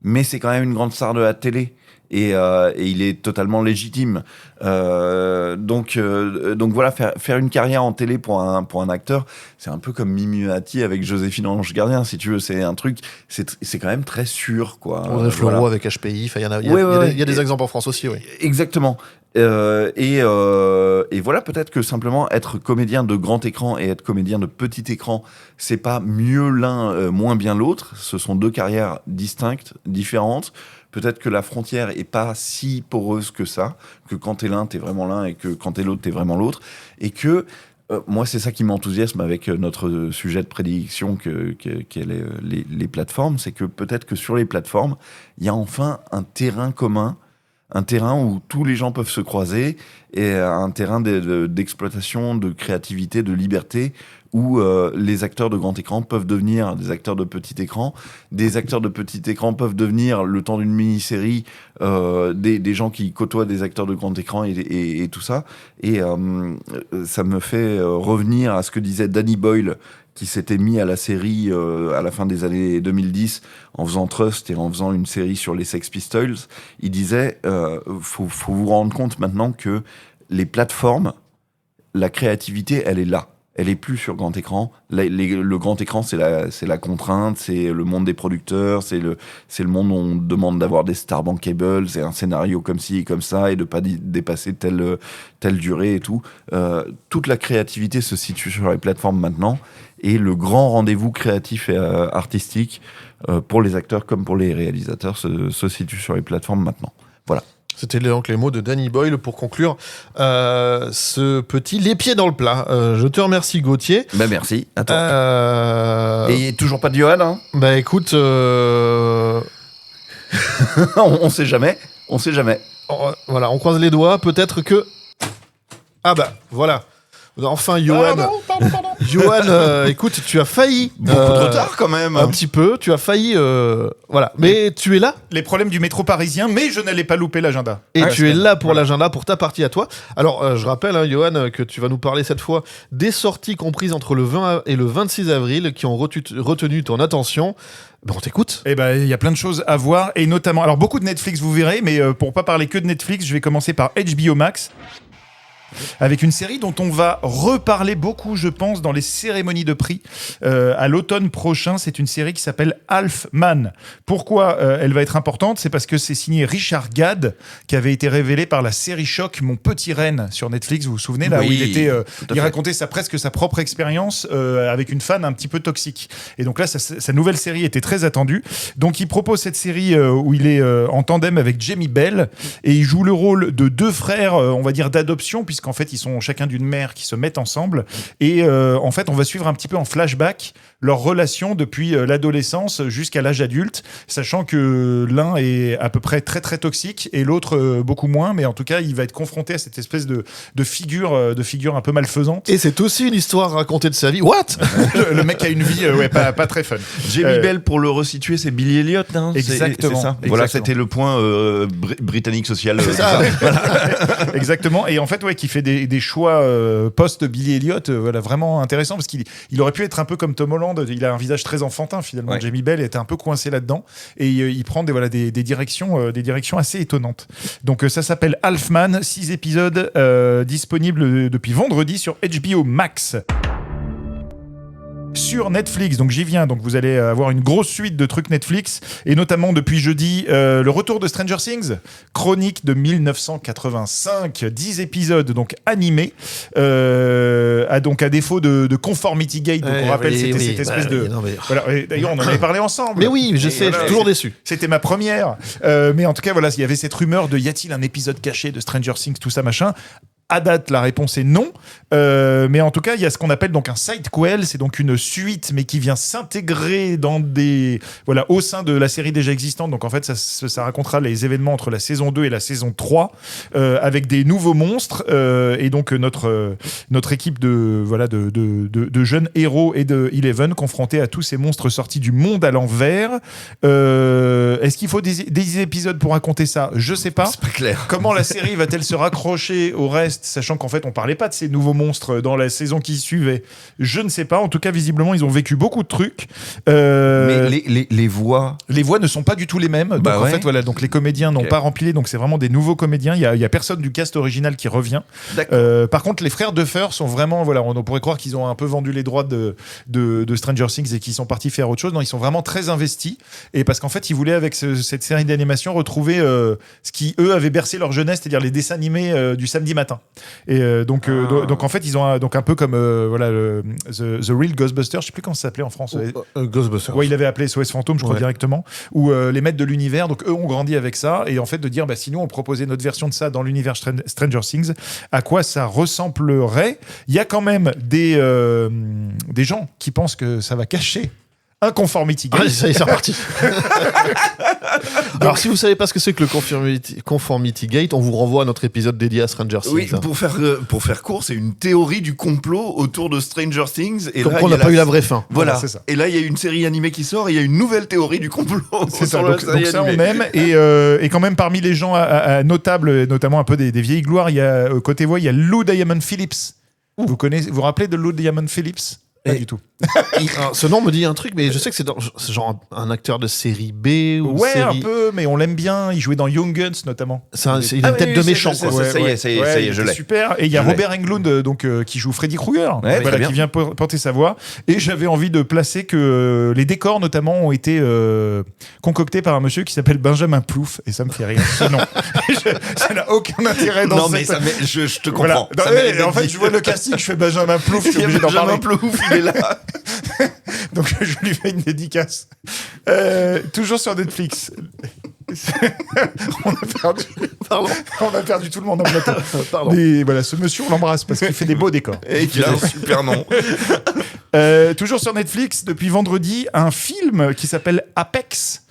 mais c'est quand même une grande star de la télé. Et il est totalement légitime. Donc voilà, faire une carrière en télé pour un acteur, c'est un peu comme Mimi Mati avec Joséphine Ange Gardien, si tu veux. C'est un truc, c'est quand même très sûr, quoi. Audrey Fleurot avec HPI. Il y a des exemples en France aussi, oui. Exactement. Et voilà, peut-être que simplement être comédien de grand écran et être comédien de petit écran, c'est pas mieux l'un, moins bien l'autre. Ce sont deux carrières distinctes, différentes. Peut-être que la frontière est pas si poreuse que ça, que quand t'es l'un, t'es vraiment l'un, et que quand t'es l'autre, t'es vraiment l'autre. Et que, moi, c'est ça qui m'enthousiasme avec notre sujet de prédilection qu'est les plateformes, c'est que peut-être que sur les plateformes, il y a enfin un terrain commun, un terrain où tous les gens peuvent se croiser, et un terrain d'exploitation, de créativité, de liberté, où les acteurs de grand écran peuvent devenir des acteurs de petit écran, des acteurs de petit écran peuvent devenir, le temps d'une mini-série, des gens qui côtoient des acteurs de grand écran et tout ça. Et ça me fait revenir à ce que disait Danny Boyle, qui s'était mis à la série à la fin des années 2010 en faisant Trust et en faisant une série sur les Sex Pistols. Il disait faut vous rendre compte maintenant que les plateformes, la créativité, elle est là. Elle est plus sur grand écran. Le grand écran, c'est la contrainte, c'est le monde des producteurs, c'est le monde où on demande d'avoir des stars bankables, c'est un scénario comme ci et comme ça, et de pas dépasser telle durée et tout. Toute la créativité se situe sur les plateformes maintenant, et le grand rendez-vous créatif et artistique pour les acteurs comme pour les réalisateurs se situe sur les plateformes maintenant. Voilà. C'était donc les mots de Danny Boyle pour conclure ce petit Les Pieds dans le plat. Je te remercie, Gauthier. Ben merci, à toi. Et toujours pas de Johan, hein? Bah écoute... on sait jamais, Voilà, on croise les doigts, peut-être que... Ah bah, voilà. Enfin, Johan. Pardon. Johan, écoute, tu as failli. Beaucoup de retard quand même. Un petit peu, tu as failli. Voilà. Mais tu es là. Les problèmes du métro parisien, mais je n'allais pas louper l'agenda. Et tu es là pour l'agenda, pour ta partie à toi. Alors, je rappelle, Johan, que tu vas nous parler cette fois des sorties comprises entre le 20 et le 26 avril qui ont retenu ton attention. On t'écoute. Eh ben, il y a plein de choses à voir, et notamment, alors beaucoup de Netflix, vous verrez, mais pour pas parler que de Netflix, je vais commencer par HBO Max. avec une série dont on va reparler beaucoup, je pense, dans les cérémonies de prix à l'automne prochain. C'est une série qui s'appelle Half-Man. Pourquoi elle va être importante ? C'est parce que c'est signé Richard Gad, qui avait été révélé par la série Choc, Mon Petit Reine, sur Netflix. Vous vous souvenez, là, où il racontait presque sa propre expérience avec une fan un petit peu toxique. Et donc là, sa nouvelle série était très attendue. Donc il propose cette série où il est en tandem avec Jamie Bell, et il joue le rôle de deux frères, on va dire d'adoption, puisqu'en fait ils sont chacun d'une mère qui se mettent ensemble. Et en fait, on va suivre un petit peu en flashback leur relation depuis l'adolescence jusqu'à l'âge adulte, sachant que l'un est à peu près très très toxique et l'autre beaucoup moins, mais en tout cas il va être confronté à cette espèce de figure un peu malfaisante. Et c'est aussi une histoire racontée de sa vie. What ? Le mec a une vie pas très fun. Jamie Bell, pour le resituer, c'est Billy Elliot, hein. Exactement. C'est ça. Voilà, c'était le point britannique social. C'est ça. Exactement. Et en fait, qui fait des choix post-Billy Elliot, vraiment intéressant, parce qu'il aurait pu être un peu comme Tom Holland. Il a un visage très enfantin, finalement. Ouais. Jamie Bell était un peu coincé là-dedans, et il prend des directions assez étonnantes. Donc ça s'appelle Half-Man, 6 épisodes disponibles depuis vendredi sur HBO Max. Sur Netflix, donc j'y viens, donc vous allez avoir une grosse suite de trucs Netflix, et notamment depuis jeudi, le retour de Stranger Things, chronique de 1985, 10 épisodes donc animés, à défaut de Conformity Gate, donc on rappelle, c'était cette espèce de... Non, mais... Voilà, d'ailleurs on en avait parlé ensemble. Mais oui, je sais, je suis toujours déçu. C'était ma première, mais en tout cas il y avait cette rumeur de y a-t-il un épisode caché de Stranger Things, tout ça machin. À date, la réponse est non. Mais en tout cas, il y a ce qu'on appelle donc un sidequel. C'est donc une suite, mais qui vient s'intégrer au sein de la série déjà existante. Donc en fait, ça racontera les événements entre la saison 2 et la saison 3, avec des nouveaux monstres. Et donc notre équipe de jeunes héros et de Eleven confrontés à tous ces monstres sortis du monde à l'envers. Est-ce qu'il faut des épisodes pour raconter ça ? Je sais pas. C'est pas clair. Comment la série va-t-elle se raccrocher au reste, sachant qu'en fait on parlait pas de ces nouveaux monstres dans la saison qui suivait? Je ne sais pas. En tout cas, visiblement ils ont vécu beaucoup de trucs. Mais les voix ne sont pas du tout les mêmes. Donc en fait donc les comédiens n'ont pas rempli, donc c'est vraiment des nouveaux comédiens. Il y a personne du cast original qui revient. Par contre, les frères Duffer sont vraiment on pourrait croire qu'ils ont un peu vendu les droits de Stranger Things et qu'ils sont partis faire autre chose. Non, ils sont vraiment très investis, et parce qu'en fait ils voulaient, avec cette série d'animation, retrouver ce qui eux avaient bercé leur jeunesse, c'est-à-dire les dessins animés du samedi matin. Et donc en fait ils ont donc un peu comme The Real Ghostbusters, je sais plus comment ça s'appelait en France. Ghostbusters. Ouais, il avait appelé SOS Fantôme, je crois, directement. Ou les maîtres de l'univers. Donc eux ont grandi avec ça, et en fait de dire si nous on proposait notre version de ça dans l'univers Stranger Things, à quoi ça ressemblerait. Il y a quand même des gens qui pensent que ça va cacher un Conformity Gate. Ça y est, c'est reparti. Alors, si vous savez pas ce que c'est que le Conformity Gate, on vous renvoie à notre épisode dédié à Stranger Things. Oui, pour faire court, c'est une théorie du complot autour de Stranger Things. Et comme là, on n'a pas eu la vraie fin. Voilà, c'est ça. Et là, il y a une série animée qui sort, et il y a une nouvelle théorie du complot. C'est ça. Donc ça, on aime. Et quand même, parmi les gens notables, notamment un peu des vieilles gloires, il y a côté voix, il y a Lou Diamond Phillips. Vous vous rappelez de Lou Diamond Phillips? Pas du tout. Ce nom me dit un truc, mais je sais que c'est genre un acteur de série B ou série... un peu, mais on l'aime bien. Il jouait dans Young Guns notamment. Il a une tête de méchant. Ça y est, je l'ai. Super. Et il y a Robert Englund qui joue Freddy Krueger, qui vient porter sa voix. Et j'avais envie de placer que les décors notamment ont été concoctés par un monsieur qui s'appelle Benjamin Plouffe, et ça me fait rire. Ce nom. Ça n'a aucun intérêt dans cette... mais je te comprends. En fait, je vois le casting, je fais Benjamin Plouffe, je suis obligé d'en parler. Benjamin Plouffe, il est là. Donc je lui fais une dédicace. Toujours sur Netflix. On a perdu tout le monde en plateau. Mais voilà, ce monsieur, on l'embrasse parce qu'il fait des beaux décors. Et qu'il a un super nom. Toujours sur Netflix, depuis vendredi, un film qui s'appelle Apex.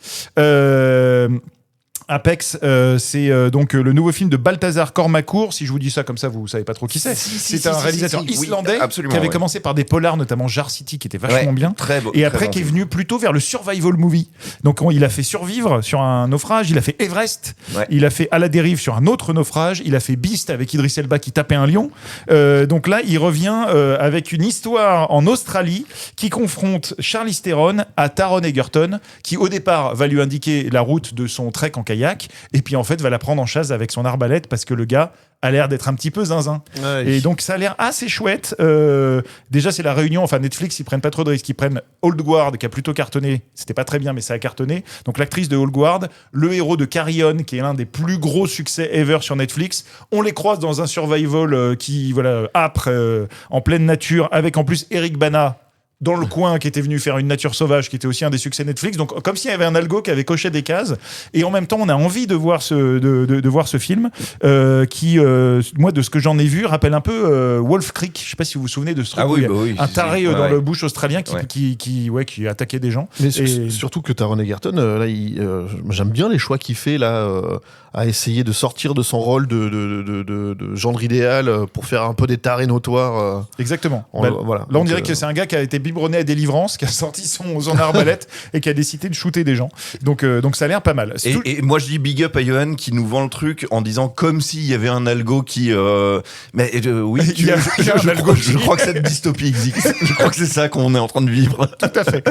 Apex, c'est donc le nouveau film de Balthazar Kormakur. Si je vous dis ça comme ça, vous savez pas trop qui c'est. C'est un réalisateur islandais qui avait commencé par des polars, notamment Jar City, qui était vachement bien. Très beau, et après, qui est venu plutôt vers le survival movie. Donc, il a fait Survivre sur un naufrage, il a fait Everest, il a fait À la dérive sur un autre naufrage, il a fait Beast avec Idris Elba qui tapait un lion. Donc là, il revient avec une histoire en Australie qui confronte Charlize Theron à Taron Egerton, qui au départ va lui indiquer la route de son trek en kayak, kayak, et puis en fait va la prendre en chasse avec son arbalète parce que le gars a l'air d'être un petit peu zinzin. Ouais. Et donc ça a l'air assez chouette. Déjà c'est la réunion, enfin Netflix ils prennent pas trop de risques, ils prennent Old Guard qui a plutôt cartonné, c'était pas très bien mais ça a cartonné, donc l'actrice de Old Guard, le héros de Carry On qui est l'un des plus gros succès ever sur Netflix, on les croise dans un survival âpre, en pleine nature, avec en plus Eric Bana dans le coin qui était venu faire Une nature sauvage qui était aussi un des succès Netflix, donc comme s'il y avait un algo qui avait coché des cases, et en même temps on a envie de voir de voir ce film qui moi de ce que j'en ai vu rappelle un peu Wolf Creek, je sais pas si vous vous souvenez de ce truc un taré dans le bush australien qui attaquait des gens, mais surtout que Taron Egerton là j'aime bien les choix qu'il fait là à essayer de sortir de son rôle de gendre idéal pour faire un peu des tarés notoires. Exactement. Voilà. Là, on dirait que c'est un gars qui a été biberonné à Délivrance, qui a sorti son arbalète et qui a décidé de shooter des gens. Donc ça a l'air pas mal. Et moi, je dis big up à Johan qui nous vend le truc en disant comme s'il y avait un algo qui... oui, je crois que cette dystopie existe. Je crois que c'est ça qu'on est en train de vivre. Tout à fait.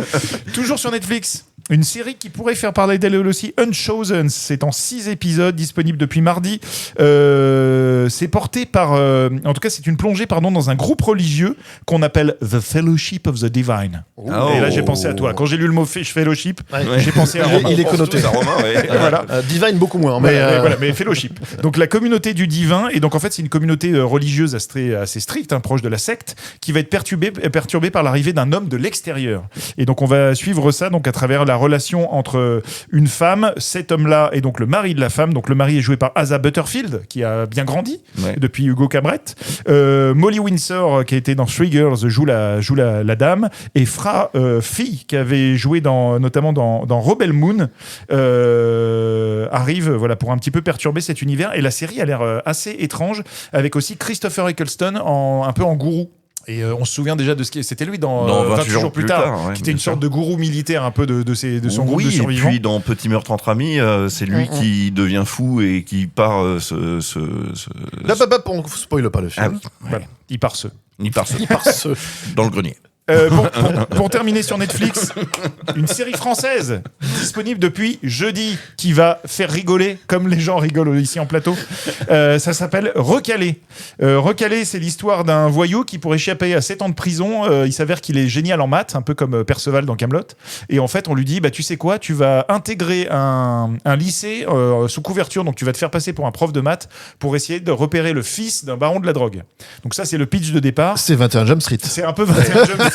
Toujours sur Netflix, une série qui pourrait faire parler d'elle aussi, Unchosen. C'est en 6 épisodes, disponible depuis mardi. C'est porté par... en tout cas, c'est une plongée dans un groupe religieux qu'on appelle The Fellowship of the Divine. Oh. Et là, j'ai pensé à toi. Quand j'ai lu le mot Fellowship, j'ai pensé à Romain. Il est connoté. Voilà. Divine beaucoup moins. Mais Fellowship. Donc la communauté du divin, et donc en fait c'est une communauté religieuse assez stricte, proche de la secte, qui va être perturbée par l'arrivée d'un homme de l'extérieur. Et donc on va suivre ça donc à travers la relation entre une femme, cet homme-là, et donc le mari de la femme. Donc le mari est joué par Asa Butterfield, qui a bien grandi depuis Hugo Cabret. Molly Windsor, qui a été dans Three Girls, joue la dame, et Fra Fee, qui avait joué notamment dans Rebel Moon, arrive pour un petit peu perturber cet univers. Et la série a l'air assez étrange, avec aussi Christopher Eccleston un peu en gourou. Et on se souvient déjà de ce qui c'était lui dans 28 jours plus tard, qui était une sorte de gourou militaire un peu de son groupe de survivants. Et puis dans Petit meurtre entre amis, c'est lui qui devient fou et qui part on spoil pas le film. Voilà. Il part dans le grenier. Pour terminer sur Netflix, une série française disponible depuis jeudi qui va faire rigoler comme les gens rigolent ici en plateau. Ça s'appelle Recalé. Recalé, c'est l'histoire d'un voyou qui, pour échapper à 7 ans de prison, il s'avère qu'il est génial en maths, un peu comme Perceval dans Kaamelott. Et en fait, on lui dit tu sais quoi, tu vas intégrer un lycée sous couverture, donc tu vas te faire passer pour un prof de maths pour essayer de repérer le fils d'un baron de la drogue. Donc ça, c'est le pitch de départ. C'est 21 Jump Street. C'est un peu 21 Jump Street.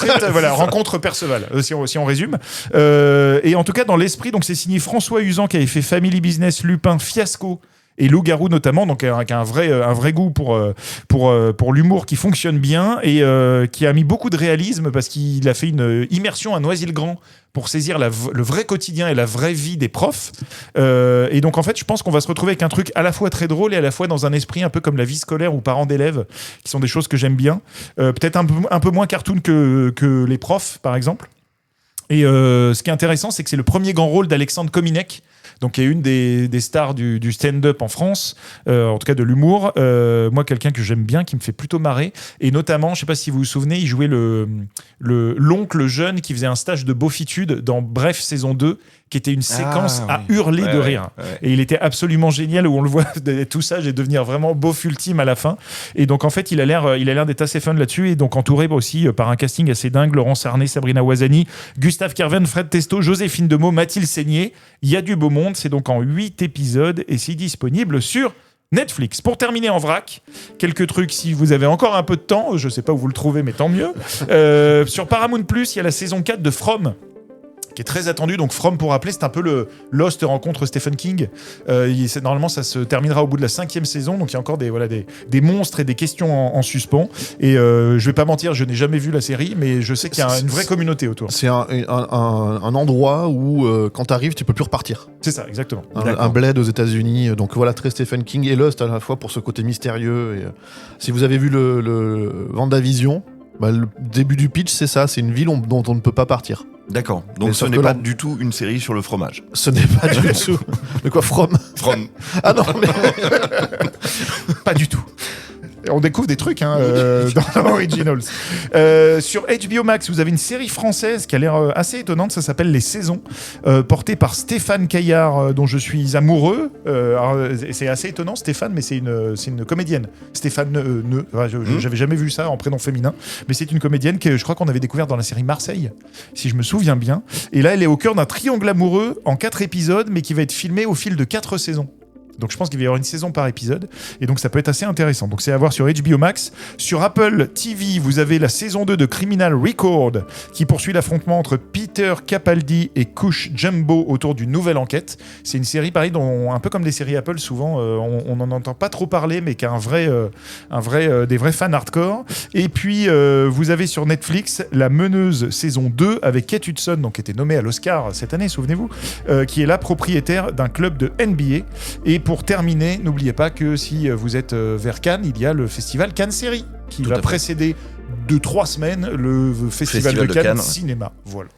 Rencontre Perceval, si on résume. Et en tout cas, dans l'esprit, donc c'est signé François Usan qui avait fait Family Business, Lupin, Fiasco et Loup-garou notamment, donc qui a un vrai goût pour l'humour qui fonctionne bien et qui a mis beaucoup de réalisme parce qu'il a fait une immersion à Noisy-le-Grand pour saisir le vrai quotidien et la vraie vie des profs. Et donc en fait, je pense qu'on va se retrouver avec un truc à la fois très drôle et à la fois dans un esprit un peu comme la vie scolaire ou parents d'élèves, qui sont des choses que j'aime bien. Peut-être un peu moins cartoon que les profs, par exemple. Et ce qui est intéressant, c'est que c'est le premier grand rôle d'Alexandre Kominek, donc qui est une des stars du stand-up en France, en tout cas de l'humour. Moi, quelqu'un que j'aime bien, qui me fait plutôt marrer. Et notamment, je ne sais pas si vous vous souvenez, il jouait l'oncle jeune qui faisait un stage de beaufitude dans Bref, saison 2, qui était une séquence à hurler de rire. Et il était absolument génial, où on le voit tout sage et devenir vraiment beauf ultime à la fin. Et donc, en fait, il a l'air d'être assez fun là-dessus. Et donc, entouré aussi par un casting assez dingue, Laurence Arnay, Sabrina Ouazani, Gustave Kerven, Fred Testo, Joséphine Demeaux, Mathilde Seigné. Il y a du beau monde. C'est donc en 8 épisodes et c'est disponible sur Netflix. Pour terminer en vrac, quelques trucs si vous avez encore un peu de temps, je sais pas où vous le trouvez mais tant mieux. Sur Paramount+, il y a la saison 4 de From, qui est très attendu. Donc From, pour rappeler, c'est un peu le Lost rencontre Stephen King. Normalement, ça se terminera au bout de la 5e saison. Donc il y a encore des monstres et des questions en suspens. Et je vais pas mentir, je n'ai jamais vu la série, mais je sais qu'il y a une vraie communauté autour. C'est un endroit où quand t'arrives, tu peux plus repartir. C'est ça, exactement. Un bled aux États-Unis. Donc voilà, très Stephen King et Lost à la fois pour ce côté mystérieux. Et, si vous avez vu le WandaVision, le début du pitch, c'est ça. C'est une ville dont on ne peut pas partir. D'accord. Donc ce n'est pas du tout une série sur le fromage. Ce n'est pas du tout. De quoi, From ? From. Ah non, mais... Pas du tout. On découvre des trucs dans Originals. Sur HBO Max, vous avez une série française qui a l'air assez étonnante. Ça s'appelle Les Saisons, portée par Stéphane Caillard, dont je suis amoureux. C'est assez étonnant, Stéphane, mais c'est une comédienne. Stéphane j'avais jamais vu ça en prénom féminin, mais c'est une comédienne que je crois qu'on avait découvert dans la série Marseille, si je me souviens bien. Et là, elle est au cœur d'un triangle amoureux en 4 épisodes, mais qui va être filmé au fil de 4 saisons. Donc je pense qu'il va y avoir une saison par épisode, et donc ça peut être assez intéressant. Donc c'est à voir sur HBO Max. Sur Apple TV, vous avez la saison 2 de Criminal Record, qui poursuit l'affrontement entre Peter Capaldi et Cush Jumbo autour d'une nouvelle enquête. C'est une série pareil, dont, un peu comme les séries Apple, souvent on n'en entend pas trop parler, mais qui a des vrais fans hardcore. Et puis vous avez sur Netflix La Meneuse saison 2 avec Kate Hudson, donc qui était nommée à l'Oscar cette année, souvenez-vous, qui est la propriétaire d'un club de NBA. Et pour terminer, n'oubliez pas que si vous êtes vers Cannes, il y a le festival Cannes Série qui va précéder de 3 semaines le festival de Cannes Cinéma. Voilà.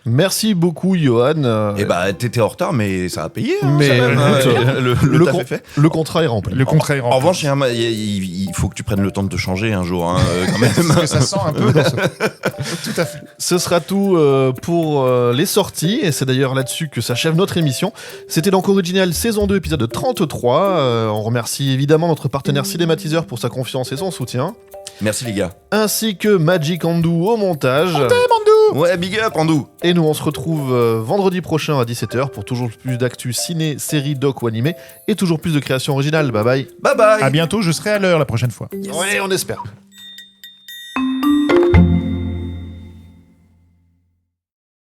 Merci beaucoup, Johan. T'étais en retard, mais ça a payé. Mais le taf est fait. Le contrat est rempli. En revanche, il faut que tu prennes le temps de te changer un jour, quand même. Parce que ça sent un peu dans ce... Tout à fait. Ce sera tout pour les sorties, et c'est d'ailleurs là-dessus que s'achève notre émission. C'était donc Original saison 2, épisode 33. On remercie évidemment notre partenaire Cinématiseur pour sa confiance et son soutien. Merci les gars. Ainsi que Magic Andou au montage. Ouais, big up Andou. Et nous on se retrouve vendredi prochain à 17h pour toujours plus d'actu ciné, séries, doc ou animé, et toujours plus de créations originales. Bye bye. Bye bye. À bientôt, je serai à l'heure la prochaine fois. Ouais, on espère.